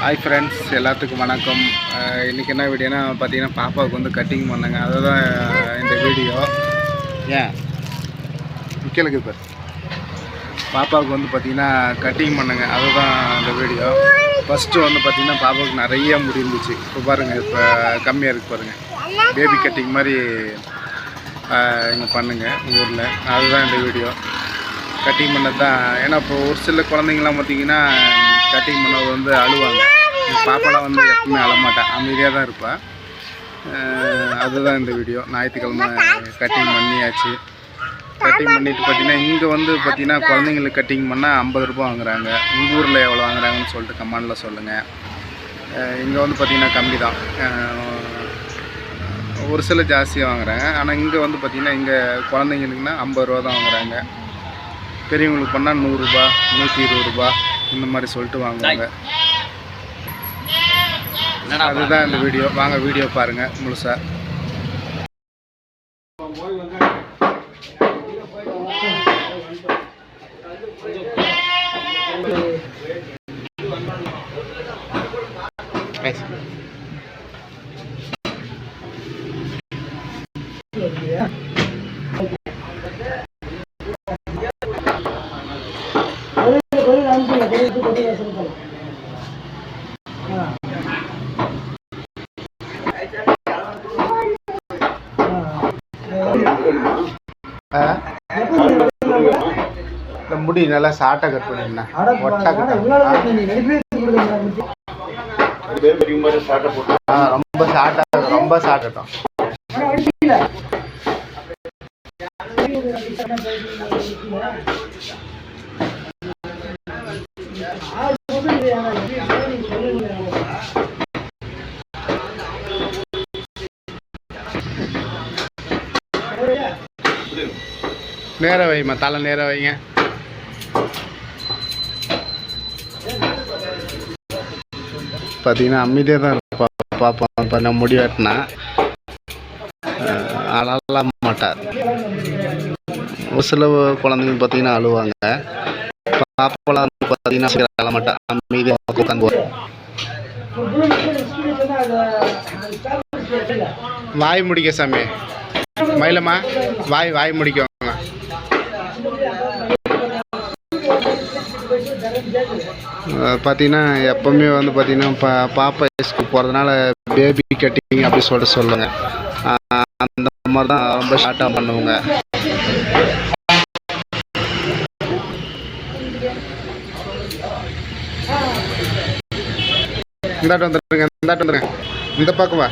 Hi friends, எல்லாத்துக்கும் வணக்கம். இன்றைக்கி என்ன வீடியோனா பார்த்தீங்கன்னா பாப்பாவுக்கு வந்து கட்டிங் பண்ணேங்க. அதுதான் இந்த வீடியோ. ஏன் முக்கியலுக்கு இப்போ பாப்பாவுக்கு வந்து பார்த்திங்கன்னா கட்டிங் பண்ணுங்க, அதுதான் இந்த வீடியோ. ஃபஸ்ட்டு வந்து பார்த்திங்கன்னா பாப்பாவுக்கு நிறைய முடி இருந்துச்சு. இப்போ பாருங்கள், இப்போ கம்மியாக இருக்குது பாருங்கள். பேபி கட்டிங் மாதிரி இங்கே பண்ணுங்கள் ஊரில். அதுதான் இந்த வீடியோ. கட்டிங் பண்ணது தான். ஏன்னா இப்போ ஒரு சில குழந்தைங்களாம் பார்த்திங்கன்னா கட்டிங் பண்ணது வந்து அழுவாங்க. பாப்பாலாம் வந்து எப்பவுமே அழமாட்டா, அமைதியாக தான் இருப்பாள். அதுதான் இந்த வீடியோ. ஞாயிற்றுக்கிழமை கட்டிங் பண்ணியாச்சு. கட்டிங் பண்ணிவிட்டு பார்த்திங்கன்னா இங்கே வந்து பார்த்திங்கன்னா குழந்தைங்களுக்கு கட்டிங் பண்ணால் 50 ரூபா வாங்குறாங்க. உங்கள் ஊரில் எவ்வளோ வாங்குறாங்கன்னு சொல்லிட்டு கமெண்டில் சொல்லுங்கள். இங்கே வந்து பார்த்திங்கன்னா கம்மி தான், ஒரு சில ஜாஸ்தியாக வாங்குறாங்க. ஆனால் இங்கே வந்து பார்த்திங்கன்னா இங்கே குழந்தைங்களுக்குன்னா 50 ரூபா தான் வாங்குறாங்க. பெரியவங்களுக்கு பண்ணால் 100 ரூபா, 120 ரூபா இந்த மாதிரி சொல்லிட்டு வாங்குவாங்க. அதுதான் இந்த வீடியோ. வாங்க வீடியோ பாருங்கள் முழுசாக. இந்த முடி நல்லா ஷார்ட்டாக கட் பண்ணிருந்தேன். ரொம்ப ஷார்ட்டாக, ரொம்ப ஷார்ட்டாகட்டும். நேராக வைமா, தலை நேராக வைங்க. பார்த்தீங்கன்னா அமைதியாக தான் இருப்பா பாப்பா. இப்போ நான் முடி வெட்டினா அழலாம் மாட்டார். ஒரு சில குழந்தைங்க பார்த்தீங்கன்னா அழுவாங்க. பாப்பாலாம் வந்து பார்த்தீங்கன்னா அழ மாட்டா, அமைதியாக உட்காந்து. வாய் முடிக்க சாமி, மயிலம்மா வாய் முடிக்க. பார்த்தீங்கன்னா எப்போவுமே வந்து பார்த்தீங்கன்னா பாப்பா ஸ்கூல் போகிறதுனால பேபி கட்டிங் அப்படி சொல்லிட்டு சொல்லுவாங்க. அந்த மாதிரி தான் ரொம்ப ஷார்ட்டாக பண்ணுவாங்க. இந்தாட்டு வந்துடுங்க, இந்த பக்கம் வா.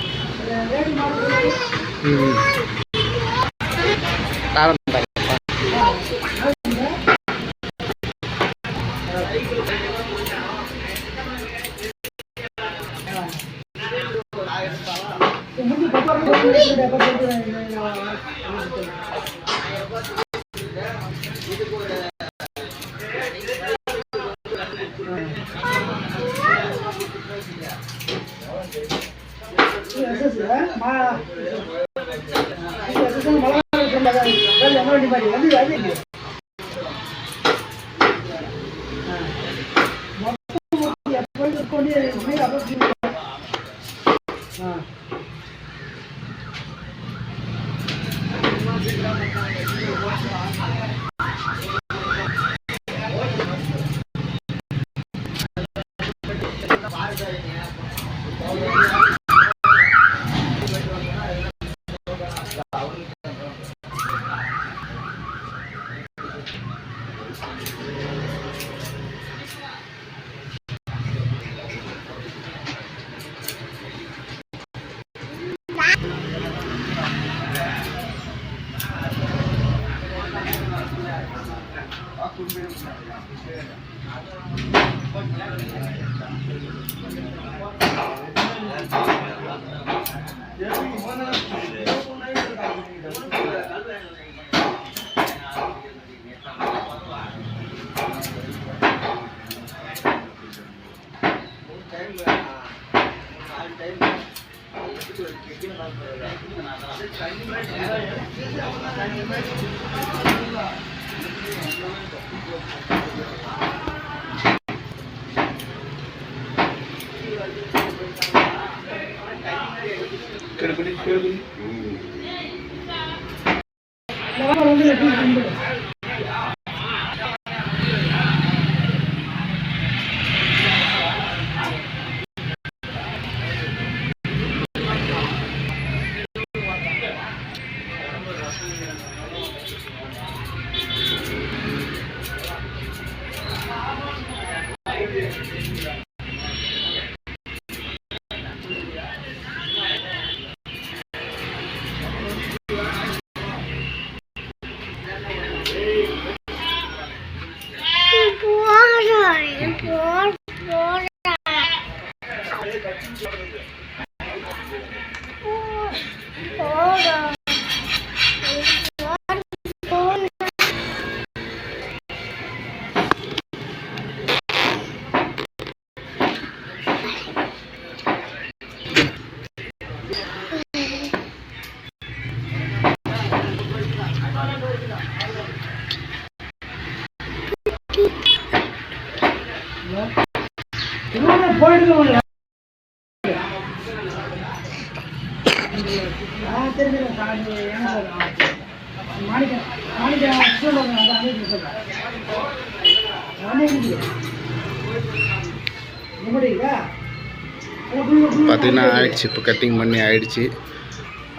பார்த்தீங்கன்னா ஆயிடுச்சு. இப்போ கட்டிங் பண்ணி ஆயிடுச்சு.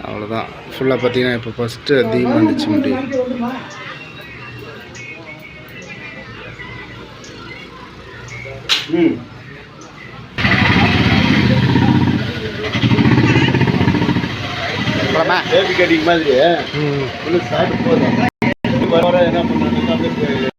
அவ்வளோதான். ஃபுல்லாக பார்த்தீங்கன்னா இப்போ ஃபஸ்ட்டு அதிகமாக இருந்துச்சு முடி. பேபி கட்டிங் மாதிரி சாப்பிட்டு போதும். வர என்ன பண்ணாங்க